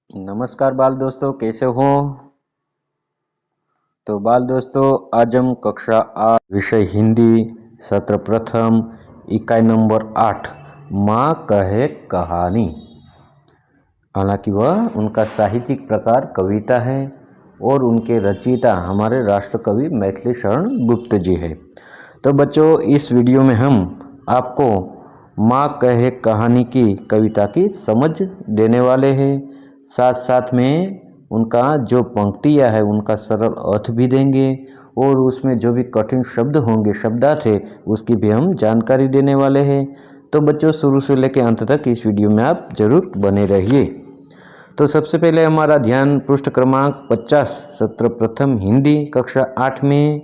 नमस्कार बाल दोस्तों, कैसे हो? तो बाल दोस्तों, आज हम कक्षा 8 विषय हिंदी सत्र प्रथम इकाई नंबर 8 माँ कहे कहानी। हालांकि वह उनका साहित्यिक प्रकार कविता है और उनके रचयिता हमारे राष्ट्र कवि मैथिली शरण गुप्त जी है। तो बच्चों, इस वीडियो में हम आपको माँ कहे कहानी की कविता की समझ देने वाले हैं। साथ साथ में उनका जो पंक्तियाँ है उनका सरल अर्थ भी देंगे और उसमें जो भी कठिन शब्द होंगे, शब्दार्थ है, उसकी भी हम जानकारी देने वाले हैं। तो बच्चों, शुरू से लेकर अंत तक इस वीडियो में आप जरूर बने रहिए। तो सबसे पहले हमारा ध्यान पृष्ठ क्रमांक 50 सत्र प्रथम हिंदी कक्षा 8 में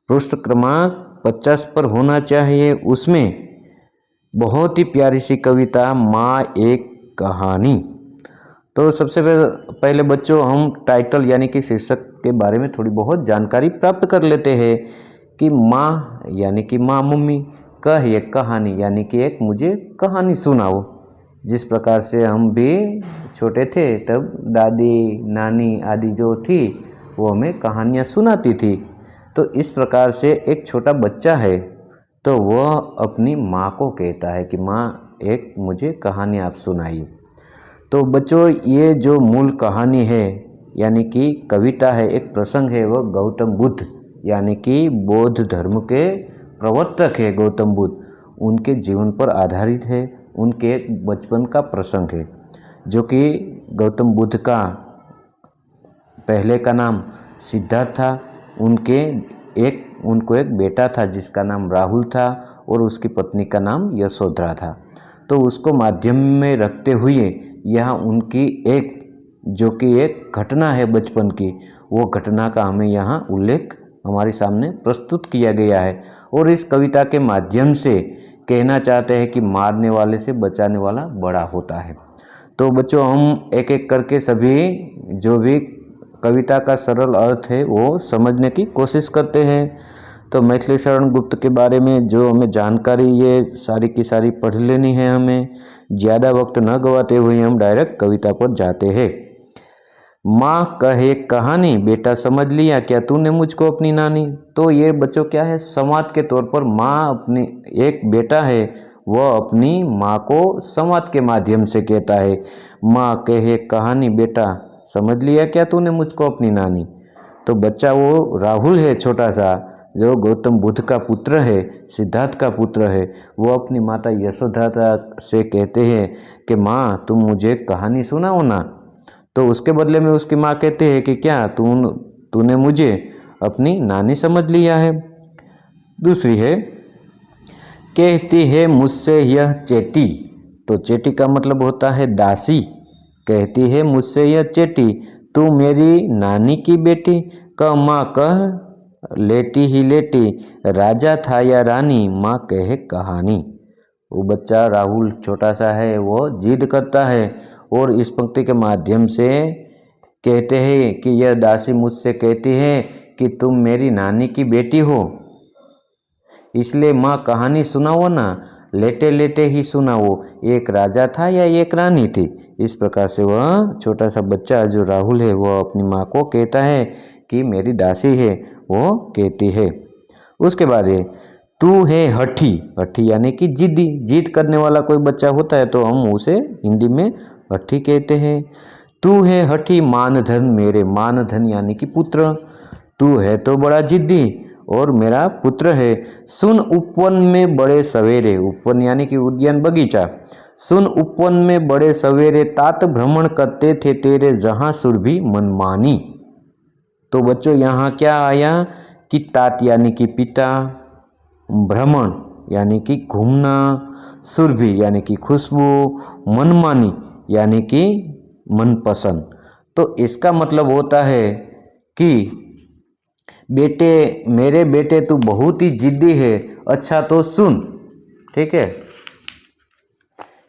पृष्ठ क्रमांक 50 पर होना चाहिए। उसमें बहुत ही प्यारी सी कविता माँ एक कहानी। तो सबसे पहले बच्चों, हम टाइटल यानी कि शीर्षक के बारे में थोड़ी बहुत जानकारी प्राप्त कर लेते हैं कि माँ यानी कि माँ मम्मी, कह ये कहानी यानी कि एक मुझे कहानी सुनाओ। जिस प्रकार से हम भी छोटे थे तब दादी नानी आदि जो थी वो हमें कहानियाँ सुनाती थी। तो इस प्रकार से एक छोटा बच्चा है तो वह अपनी माँ को कहता है कि माँ एक मुझे कहानी आप सुनाइए। तो बच्चों, ये जो मूल कहानी है यानी कि कविता है, एक प्रसंग है, वह गौतम बुद्ध यानी कि बौद्ध धर्म के प्रवर्तक है गौतम बुद्ध, उनके जीवन पर आधारित है। उनके एक बचपन का प्रसंग है जो कि गौतम बुद्ध का पहले का नाम सिद्धार्थ था। उनको एक बेटा था जिसका नाम राहुल था और उसकी पत्नी का नाम यशोधरा था। तो उसको माध्यम में रखते हुए यह उनकी एक जो कि एक घटना है बचपन की, वो घटना का हमें यहाँ उल्लेख हमारे सामने प्रस्तुत किया गया है। और इस कविता के माध्यम से कहना चाहते हैं कि मारने वाले से बचाने वाला बड़ा होता है। तो बच्चों, हम एक एक करके सभी जो भी कविता का सरल अर्थ है वो समझने की कोशिश करते हैं। तो मैथिली शरण गुप्त के बारे में जो हमें जानकारी ये सारी की सारी पढ़ लेनी है। हमें ज़्यादा वक्त न गवाते हुए हम डायरेक्ट कविता पर जाते हैं। माँ कहे कहानी, बेटा समझ लिया क्या तूने मुझको अपनी नानी। तो ये बच्चों क्या है, संवाद के तौर पर माँ अपनी, एक बेटा है वह अपनी माँ को संवाद के माध्यम से कहता है, माँ कहे कहानी, बेटा समझ लिया क्या तूने मुझको अपनी नानी। तो बच्चा वो राहुल है छोटा सा, जो गौतम बुद्ध का पुत्र है, सिद्धार्थ का पुत्र है, वो अपनी माता यशोधरा से कहते हैं कि माँ तुम मुझे कहानी सुनाओ ना। तो उसके बदले में उसकी माँ कहते हैं कि क्या तूने मुझे अपनी नानी समझ लिया है। दूसरी है, कहती है मुझसे यह चेटी। तो चेटी का मतलब होता है दासी। कहती है मुझसे यह चेटी, तू मेरी नानी की बेटी। कह माँ कह लेटी ही लेटी, राजा था या रानी, माँ कहे कहानी। वो बच्चा राहुल छोटा सा है, वो जिद करता है और इस पंक्ति के माध्यम से कहते हैं कि यह दासी मुझसे कहती है कि तुम मेरी नानी की बेटी हो, इसलिए माँ कहानी सुनाओ ना, लेटे लेटे ही सुनाओ, एक राजा था या एक रानी थी। इस प्रकार से वह छोटा सा बच्चा जो राहुल है वह अपनी माँ को कहता है कि मेरी दासी है, वो कहती है। उसके बाद है, तू है हठी। हठी यानी कि जिद्दी, जिद करने वाला कोई बच्चा होता है तो हम उसे हिंदी में हठी कहते हैं। तू है हठी मानधन मेरे, मानधन यानी कि पुत्र, तू है तो बड़ा जिद्दी और मेरा पुत्र है। सुन उपवन में बड़े सवेरे, उपवन यानी कि उद्यान बगीचा, सुन उपवन में बड़े सवेरे, तात भ्रमण करते थे तेरे जहाँ सुरभि मनमानी। तो बच्चों यहाँ क्या आया कि तात यानी कि पिता, भ्रमण यानी कि घूमना, सुरभि यानी कि खुशबू, मनमानी यानी कि मनपसंद। तो इसका मतलब होता है कि बेटे, मेरे बेटे तू बहुत ही जिद्दी है, अच्छा तो सुन, ठीक है।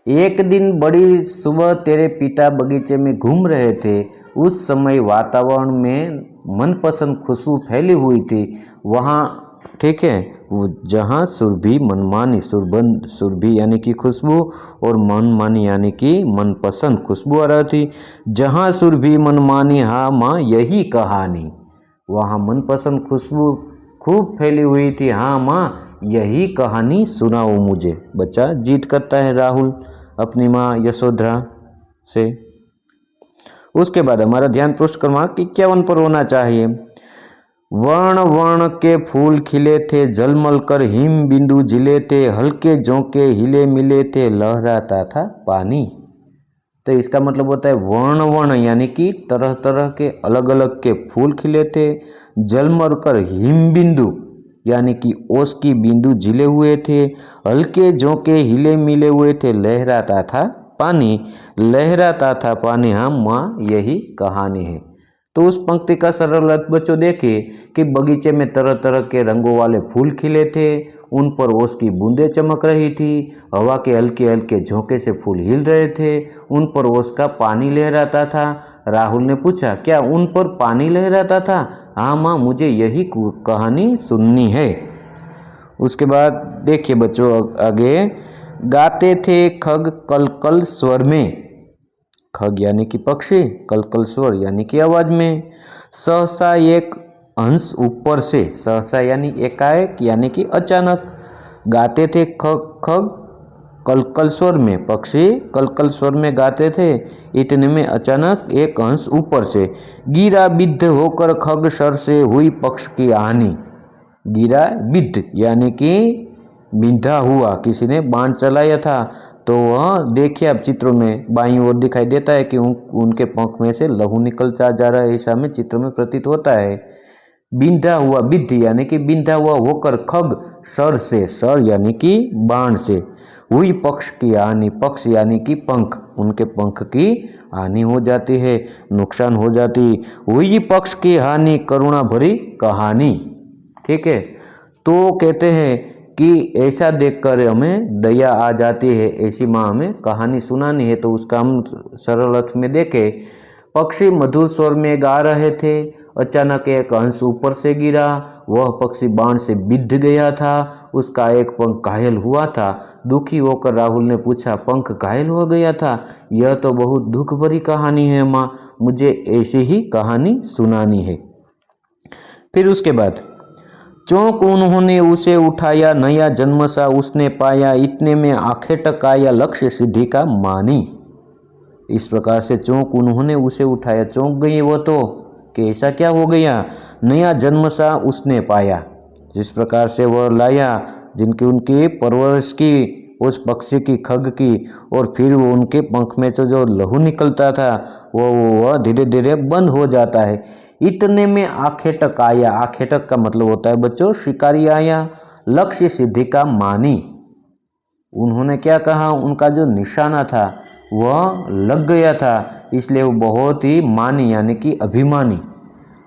एक दिन बड़ी सुबह तेरे पिता बगीचे में घूम रहे थे, उस समय वातावरण में मनपसंद खुशबू फैली हुई थी। वहाँ, ठीक है, जहाँ सुरभि मनमानी, सुरभि यानी कि खुशबू और मनमानी यानी कि मनपसंद खुशबू आ रही थी। जहाँ सुरभि मनमानी हाँ माँ यही कहानी, वहाँ मनपसंद खुशबू खूब फैली हुई थी। हाँ माँ यही कहानी सुनाओ मुझे। बच्चा जिद करता है राहुल अपनी माँ यशोधरा से। उसके बाद हमारा ध्यान पृष्ठ क्रमांक 51 पर होना चाहिए। वर्ण वर्ण के फूल खिले थे, झलमल कर हिम बिंदु झिले थे, हल्के झोंके हिले मिले थे, लहराता था पानी। तो इसका मतलब होता है वर्ण वर्ण यानी कि तरह तरह के अलग अलग के फूल खिले थे, झलमल कर हिम बिंदु यानी कि ओस की बिंदु झिले हुए थे, हल्के झोंके हिले मिले हुए थे, लहराता था पानी। लहराता था पानी, हाँ माँ यही कहानी है। तो उस पंक्ति का सरल अर्थ बच्चों देखिए कि बगीचे में तरह तरह के रंगों वाले फूल खिले थे, उन पर ओस की बूंदें चमक रही थी, हवा के हल्के हल्के झोंके से फूल हिल रहे थे, उन पर ओस का पानी लहराता था। राहुल ने पूछा क्या उन पर पानी लहराता था? हाँ माँ मुझे यही कहानी सुननी है। उसके बाद देखिए बच्चों आगे, गाते थे खग कलकल स्वर में, खग यानी कि पक्षी, कलकल स्वर यानी कि आवाज में, सहसा एक हंस ऊपर से, सहसा यानी एकाएक यानी कि अचानक, गाते थे खग खग कलकल स्वर में, पक्षी कलकल स्वर में गाते थे, इतने में अचानक एक हंस ऊपर से गिरा, बिद्ध होकर खग सर से हुई पक्ष की हानि। गिरा बिद्ध यानी कि बिंधा हुआ, किसी ने बाण चलाया था। तो वह देखिए आप चित्रों में बाईं ओर दिखाई देता है कि उनके पंख में से लहू निकलता जा रहा है, ऐसा हमें चित्र में प्रतीत होता है। बिंधा हुआ, बिद्ध यानी कि बिंधा हुआ होकर खग सर से, सर यानी कि बाण से, हुई पक्ष की हानि, पक्ष यानी कि पंख, उनके पंख की हानि हो जाती है, नुकसान हो जाती। हुई पक्ष की हानि करुणा भरी कहानी। ठीक है, तो कहते हैं कि ऐसा देखकर हमें दया आ जाती है, ऐसी माँ हमें कहानी सुनानी है। तो उसका हम सरल अर्थ में देखें, पक्षी मधुर स्वर में गा रहे थे, अचानक एक हंस ऊपर से गिरा, वह पक्षी बाण से बिध गया था, उसका एक पंख घायल हुआ था। दुखी होकर राहुल ने पूछा पंख घायल हो गया था? यह तो बहुत दुख भरी कहानी है माँ, मुझे ऐसी ही कहानी सुनानी है। फिर उसके बाद, चौंक उन्होंने उसे उठाया, नया जन्म सा उसने पाया, इतने में आंखें टकाया, लक्ष्य सिद्धि का मानी। इस प्रकार से चौंक उन्होंने उसे उठाया, चौंक गई वो तो कि ऐसा क्या हो गया, नया जन्म सा उसने पाया, जिस प्रकार से वह लाया, जिनकी उनकी परवरिश की उस पक्षी की, खग की, और फिर वो उनके पंख में से जो लहू निकलता था वो धीरे धीरे बंद हो जाता है। इतने में आखेटक आया, आखेटक का मतलब होता है बच्चों शिकारी आया, लक्ष्य सिद्धि का मानी। उन्होंने क्या कहा, उनका जो निशाना था वह लग गया था, इसलिए वो बहुत ही मानी यानी कि अभिमानी,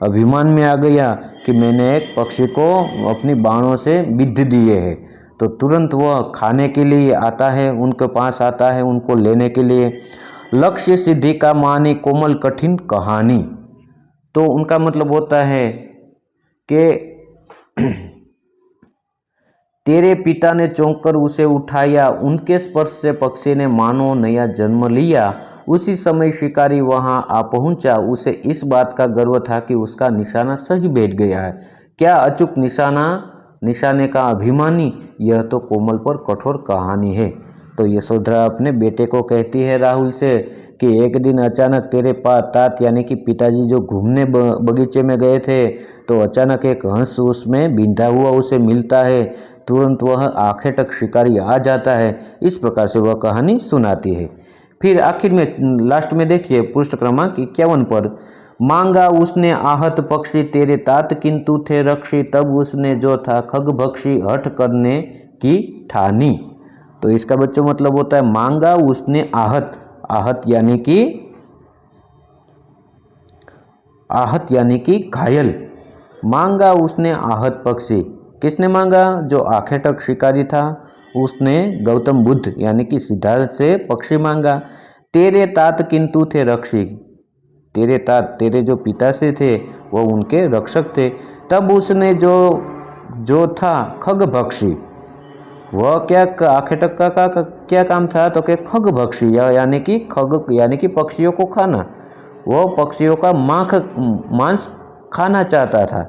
अभिमान में आ गया कि मैंने एक पक्षी को अपनी बाणों से बिध दिए हैं। तो तुरंत वह खाने के लिए आता है, उनके पास आता है उनको लेने के लिए। लक्ष्य सिद्धि का मानी कोमल कठिन कहानी, तो उनका मतलब होता है कि तेरे पिता ने चौंककर उसे उठाया, उनके स्पर्श से पक्षी ने मानो नया जन्म लिया। उसी समय शिकारी वहां आ पहुंचा, उसे इस बात का गर्व था कि उसका निशाना सही बैठ गया है। क्या अचूक निशाना, निशाने का अभिमानी, यह तो कोमल पर कठोर कहानी है। तो यशोधरा अपने बेटे को कहती है राहुल से कि एक दिन अचानक तेरे पास तात यानी कि पिताजी जो घूमने बगीचे में गए थे, तो अचानक एक हंस उसमें बिंधा हुआ उसे मिलता है, तुरंत वह आंखें तक शिकारी आ जाता है। इस प्रकार से वह कहानी सुनाती है। फिर आखिर में लास्ट में देखिए पृष्ठ क्रमांक 51 पर, मांगा उसने आहत पक्षी तेरे तात किंतु थे रक्षी, तब उसने जो था खग भक्षी हठ करने की ठानी। तो इसका बच्चों मतलब होता है मांगा उसने आहत, आहत यानी कि, आहत यानी कि घायल, मांगा उसने आहत पक्षी, किसने मांगा, जो आखेटक शिकारी था उसने गौतम बुद्ध यानी कि सिद्धार्थ से पक्षी मांगा। तेरे तात किंतु थे रक्षी, तेरे तात तेरे जो पिता से थे वो उनके रक्षक थे। तब उसने जो जो था खगभक्षी, वह क्या आखेटक्का का क्या काम था, तो कि खगभक्षी यानी कि खग यानी कि पक्षियों को खाना। वह पक्षियों का मांस खाना चाहता था।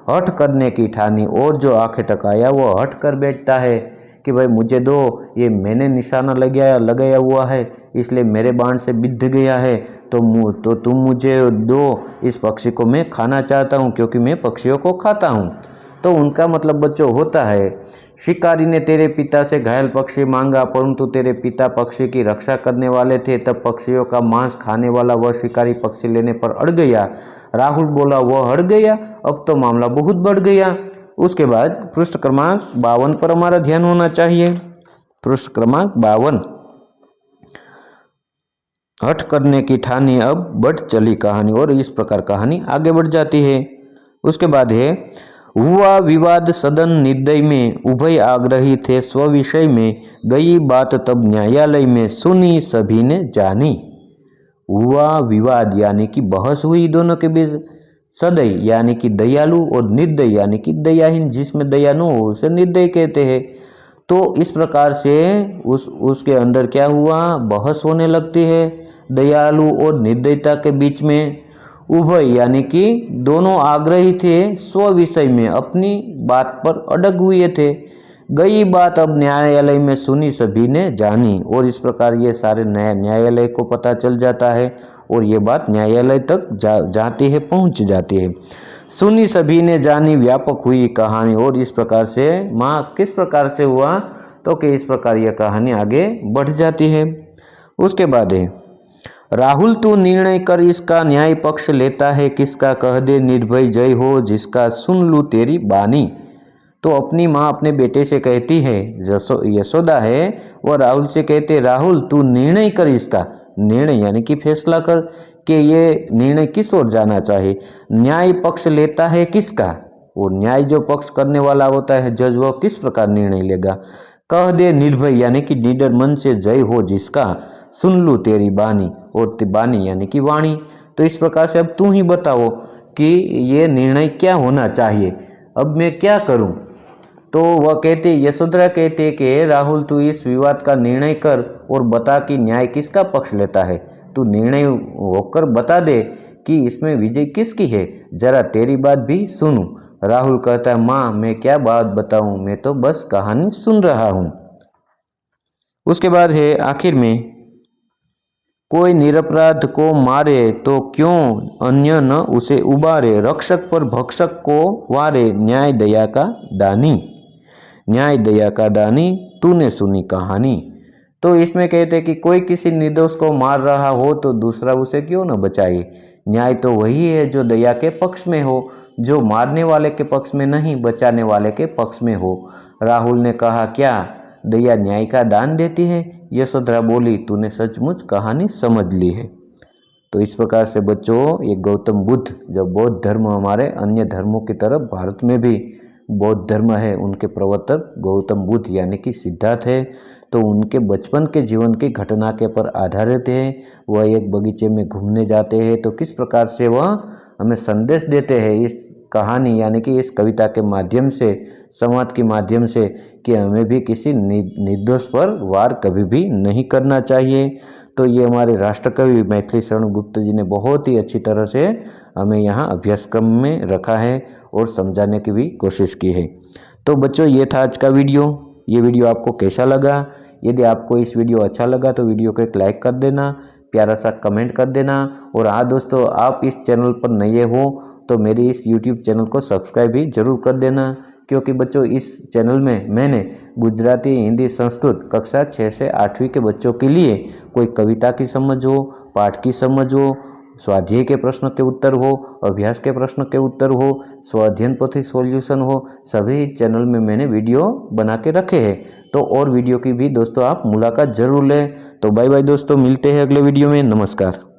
हठ करने की ठानी, और जो आखेटकाया वो हठ कर बैठता है कि भाई मुझे दो, ये मैंने निशाना लगाया हुआ है, इसलिए मेरे बाण से बिध गया है, तो तुम मुझे दो, इस पक्षी को मैं खाना चाहता हूँ क्योंकि मैं पक्षियों को खाता हूँ। तो उनका मतलब बच्चों होता है, शिकारी ने तेरे पिता से घायल पक्षी मांगा, परंतु तेरे पिता पक्षी की रक्षा करने वाले थे, तब पक्षियों का मांस खाने वाला वह शिकारी पक्षी लेने पर अड़ गया। राहुल बोला वह अड़ गया, अब तो मामला बहुत बढ़ गया। उसके बाद पृष्ठ क्रमांक 52 पर हमारा ध्यान होना चाहिए। पृष्ठ क्रमांक 52। हठ करने की ठानी, अब बढ़ चली कहानी, और इस प्रकार कहानी आगे बढ़ जाती है। उसके बाद है, हुआ विवाद सदन निर्दय में, उभय आग्रही थे स्वविषय में, गई बात तब न्यायालय में, सुनी सभी ने जानी। हुआ विवाद यानी कि बहस हुई दोनों के बीच, सदय यानी कि दयालु, और निर्दय यानी कि दयाहीन, जिसमें दया न हो उसे निर्दय कहते हैं। तो इस प्रकार से उसके अंदर क्या हुआ, बहस होने लगती है दयालु और निर्दयता के बीच में। उभय यानी कि दोनों आग्रही थे, स्व विषय में अपनी बात पर अड़ग हुए थे। गई बात अब न्यायालय में, सुनी सभी ने जानी, और इस प्रकार ये सारे न्यायालय को पता चल जाता है, और ये बात न्यायालय तक जाती है, पहुंच जाती है। सुनी सभी ने जानी, व्यापक हुई कहानी, और इस प्रकार से किस प्रकार से हुआ, तो कि इस प्रकार यह कहानी आगे बढ़ जाती है। उसके बाद है, राहुल तू निर्णय कर इसका, न्याय पक्ष लेता है किसका, कह दे निर्भय जय हो जिसका, सुन लूँ तेरी बानी। तो अपनी माँ अपने बेटे से कहती है, यशोदा है, वह राहुल से कहते, राहुल तू निर्णय कर इसका, निर्णय यानी कि फैसला कर कि ये निर्णय किस ओर जाना चाहिए। न्याय पक्ष लेता है किसका, वो न्याय जो पक्ष करने वाला होता है जज, वह किस प्रकार निर्णय लेगा। कह दे निर्भय यानी कि निडर मन से जय हो जिसका, सुन लूँ तेरी बानी, और बानी यानी कि वाणी। तो इस प्रकार से अब तू ही बताओ कि ये निर्णय क्या होना चाहिए, अब मैं क्या करूं। तो वह कहते, यशोधरा कहते कि राहुल तू इस विवाद का निर्णय कर और बता कि न्याय किसका पक्ष लेता है। तू निर्णय होकर बता दे कि इसमें विजय किसकी है, जरा तेरी बात भी सुनूं। राहुल कहता है, माँ मैं क्या बात बताऊं, मैं तो बस कहानी सुन रहा हूं। उसके बाद है आखिर में, कोई निरपराध को मारे तो क्यों अन्य न उसे उबारे, रक्षक पर भक्षक को वारे, न्याय दया का दानी। न्याय दया का दानी, तूने सुनी कहानी। तो इसमें कहते कि कोई किसी निर्दोष को मार रहा हो तो दूसरा उसे क्यों न बचाए। न्याय तो वही है जो दया के पक्ष में हो, जो मारने वाले के पक्ष में नहीं, बचाने वाले के पक्ष में हो। राहुल ने कहा, क्या दया न्याय का दान देती है। यशोधरा बोली, तूने सचमुच कहानी समझ ली है। तो इस प्रकार से बच्चों, ये गौतम बुद्ध, जो बौद्ध धर्म हमारे अन्य धर्मों की तरफ भारत में भी बौद्ध धर्म है, उनके प्रवर्तक गौतम बुद्ध यानी कि सिद्धार्थ है। तो उनके बचपन के जीवन की घटना के पर आधारित है। वह एक बगीचे में घूमने जाते हैं, तो किस प्रकार से वह हमें संदेश देते हैं इस कहानी यानी कि इस कविता के माध्यम से, संवाद के माध्यम से, कि हमें भी किसी निर्दोष पर वार कभी भी नहीं करना चाहिए। तो ये हमारे राष्ट्रकवि मैथिली शरण गुप्त जी ने बहुत ही अच्छी तरह से हमें यहाँ अभ्यासक्रम में रखा है और समझाने की भी कोशिश की है। तो बच्चों, ये था आज का वीडियो। ये वीडियो आपको कैसा लगा? यदि आपको इस वीडियो अच्छा लगा तो वीडियो को एक लाइक कर देना, प्यारा सा कमेंट कर देना। और हाँ दोस्तों, आप इस चैनल पर नए हो तो मेरे इस यूट्यूब चैनल को सब्सक्राइब भी जरूर कर देना, क्योंकि बच्चों इस चैनल में मैंने गुजराती, हिंदी, संस्कृत कक्षा 6 से 8वीं के बच्चों के लिए कोई कविता की समझ हो, पाठ की समझ हो, स्वाध्याय के प्रश्न के उत्तर हो, अभ्यास के प्रश्न के उत्तर हो, स्वाध्ययन पोथी सॉल्यूशन हो, सभी चैनल में मैंने वीडियो बना के रखे हैं। तो और वीडियो की भी दोस्तों आप मुलाकात जरूर लें। तो बाय बाय दोस्तों, मिलते हैं अगले वीडियो में। नमस्कार।